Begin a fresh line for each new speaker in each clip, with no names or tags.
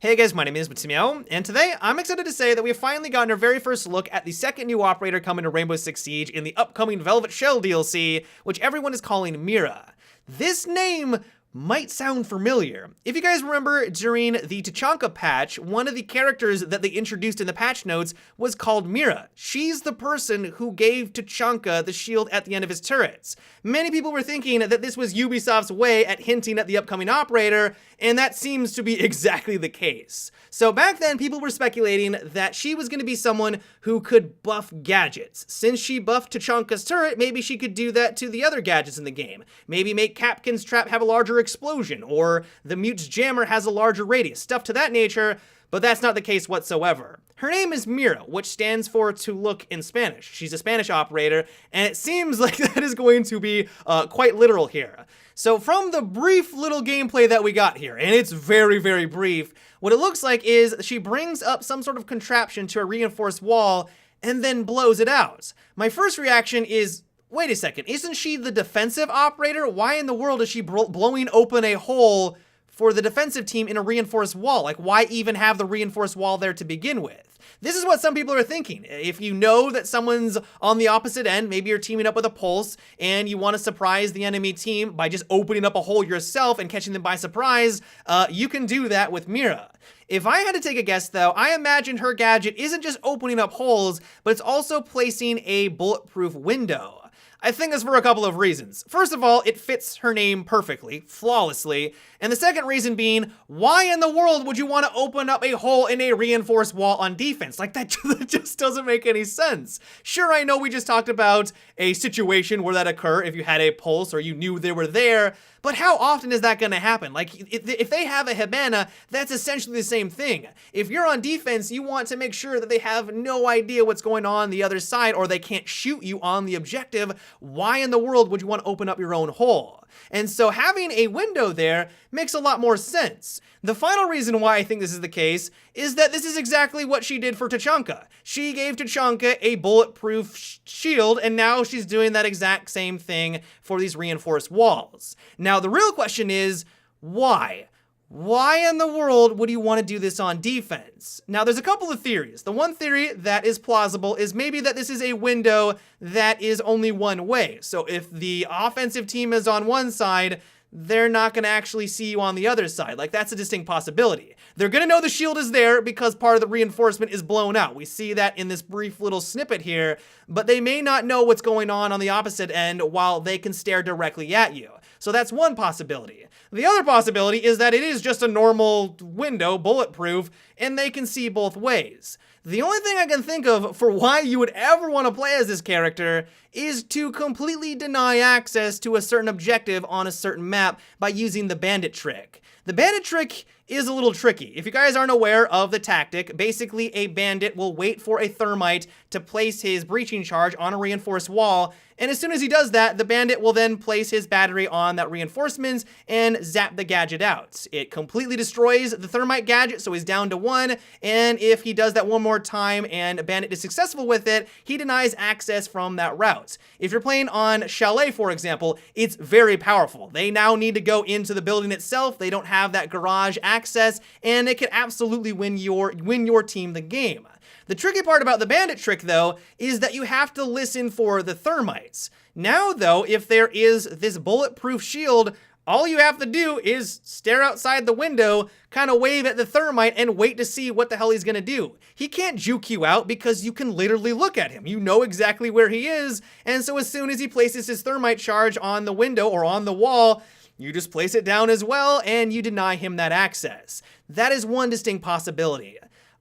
Hey guys, my name is Matsumiao, and today I'm excited to say that we have finally gotten our very first look at the second new operator coming to Rainbow Six Siege in the upcoming Velvet Shell DLC, which everyone is calling Mira. This name might sound familiar. If you guys remember, during the Tachanka patch, one of the characters that they introduced in the patch notes was called Mira. She's the person who gave Tachanka the shield at the end of his turrets. Many people were thinking that this was Ubisoft's way at hinting at the upcoming operator, and that seems to be exactly the case. So back then, people were speculating that she was going to be someone who could buff gadgets. Since she buffed Tachanka's turret, maybe she could do that to the other gadgets in the game. Maybe make Kapkan's trap have a larger explosion, or the Mute's jammer has a larger radius, stuff to that nature, but that's not the case whatsoever. Her name is Mira, which stands for to look in Spanish. She's a Spanish operator, and it seems like that is going to be quite literal here. So from the brief little gameplay that we got here, and it's very, very brief, what it looks like is she brings up some sort of contraption to a reinforced wall and then blows it out. My first reaction is, wait a second, isn't she the defensive operator? Why in the world is she blowing open a hole for the defensive team in a reinforced wall? Like, why even have the reinforced wall there to begin with? This is what some people are thinking. If you know that someone's on the opposite end, maybe you're teaming up with a Pulse and you want to surprise the enemy team by just opening up a hole yourself and catching them by surprise, you can do that with Mira. If I had to take a guess though, I imagine her gadget isn't just opening up holes, but it's also placing a bulletproof window. I think this for a couple of reasons. First of all, it fits her name perfectly, flawlessly. And the second reason being, why in the world would you want to open up a hole in a reinforced wall on defense? Like, that just doesn't make any sense. Sure, I know we just talked about a situation where that occur if you had a Pulse or you knew they were there, but how often is that going to happen? Like, if they have a Hibana, that's essentially the same thing. If you're on defense, you want to make sure that they have no idea what's going on the other side, or they can't shoot you on the objective. Why in the world would you want to open up your own hole? And so having a window there makes a lot more sense. The final reason why I think this is the case is that this is exactly what she did for Tachanka. She gave Tachanka a bulletproof shield, and now she's doing that exact same thing for these reinforced walls. Now, the real question is, why? Why in the world would you want to do this on defense? Now, there's a couple of theories. The one theory that is plausible is maybe that this is a window that is only one way. So if the offensive team is on one side, they're not going to actually see you on the other side. Like, that's a distinct possibility. They're going to know the shield is there because part of the reinforcement is blown out. We see that in this brief little snippet here, but they may not know what's going on the opposite end while they can stare directly at you. So that's one possibility. The other possibility is that it is just a normal window, bulletproof, and they can see both ways. The only thing I can think of for why you would ever want to play as this character is to completely deny access to a certain objective on a certain map by using the bandit trick. The bandit trick is a little tricky. If you guys aren't aware of the tactic, basically a bandit will wait for a thermite to place his breaching charge on a reinforced wall, and as soon as he does that, the bandit will then place his battery on that reinforcement and zap the gadget out. It completely destroys the thermite gadget, so he's down to 1, and if he does that one more time and bandit is successful with it, he denies access from that route. If you're playing on Chalet, for example, it's very powerful. They now need to go into the building itself. They don't have that garage access, and it can absolutely win your team the game. The tricky part about the bandit trick, though, is that you have to listen for the thermites. Now, though, if there is this bulletproof shield, all you have to do is stare outside the window, kind of wave at the thermite, and wait to see what the hell he's gonna do. He can't juke you out because you can literally look at him. You know exactly where he is, and so as soon as he places his thermite charge on the window or on the wall, you just place it down as well, and you deny him that access. That is one distinct possibility.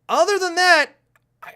Other than that,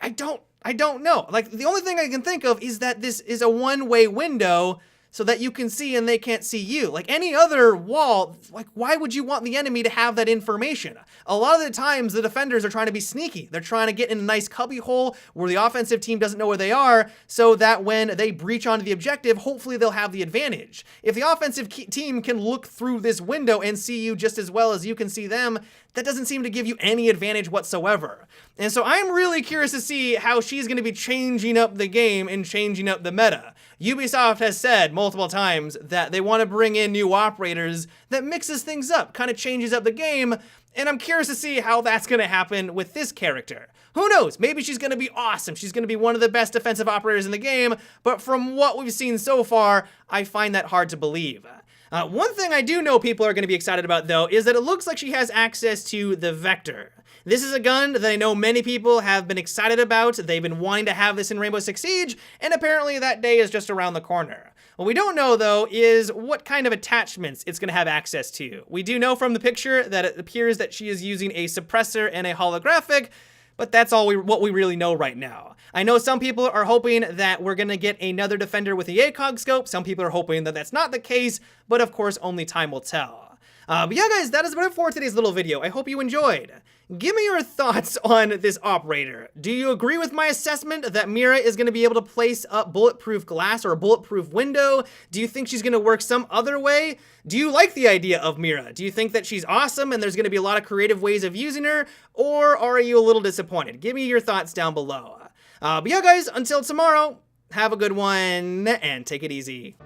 I don't know. Like, the only thing I can think of is that this is a one-way window so that you can see and they can't see you. Like any other wall, like, why would you want the enemy to have that information? A lot of the times the defenders are trying to be sneaky. They're trying to get in a nice cubby hole where the offensive team doesn't know where they are, so that when they breach onto the objective, hopefully they'll have the advantage. If the offensive team can look through this window and see you just as well as you can see them, that doesn't seem to give you any advantage whatsoever. And so I'm really curious to see how she's going to be changing up the game and changing up the meta. Ubisoft has said multiple times that they want to bring in new operators that mixes things up, kind of changes up the game, And I'm curious to see how that's going to happen with this character. Who knows? Maybe she's going to be awesome. She's going to be one of the best defensive operators in the game, but from what we've seen so far, I find that hard to believe. One thing I do know people are going to be excited about, though, is that it looks like she has access to the Vector. This is a gun that I know many people have been excited about. They've been wanting to have this in Rainbow Six Siege, and apparently that day is just around the corner. What we don't know, though, is what kind of attachments it's going to have access to. We do know from the picture that it appears that she is using a suppressor and a holographic, but that's what we really know right now. I know some people are hoping that we're going to get another defender with the ACOG scope. Some people are hoping that that's not the case, but of course, only time will tell. But yeah, guys, that is about it for today's little video. I hope you enjoyed. Give me your thoughts on this operator. Do you agree with my assessment that Mira is going to be able to place up bulletproof glass or a bulletproof window? Do you think she's going to work some other way? Do you like the idea of Mira? Do you think that she's awesome and there's going to be a lot of creative ways of using her? Or are you a little disappointed? Give me your thoughts down below. But yeah, guys, until tomorrow, have a good one and take it easy.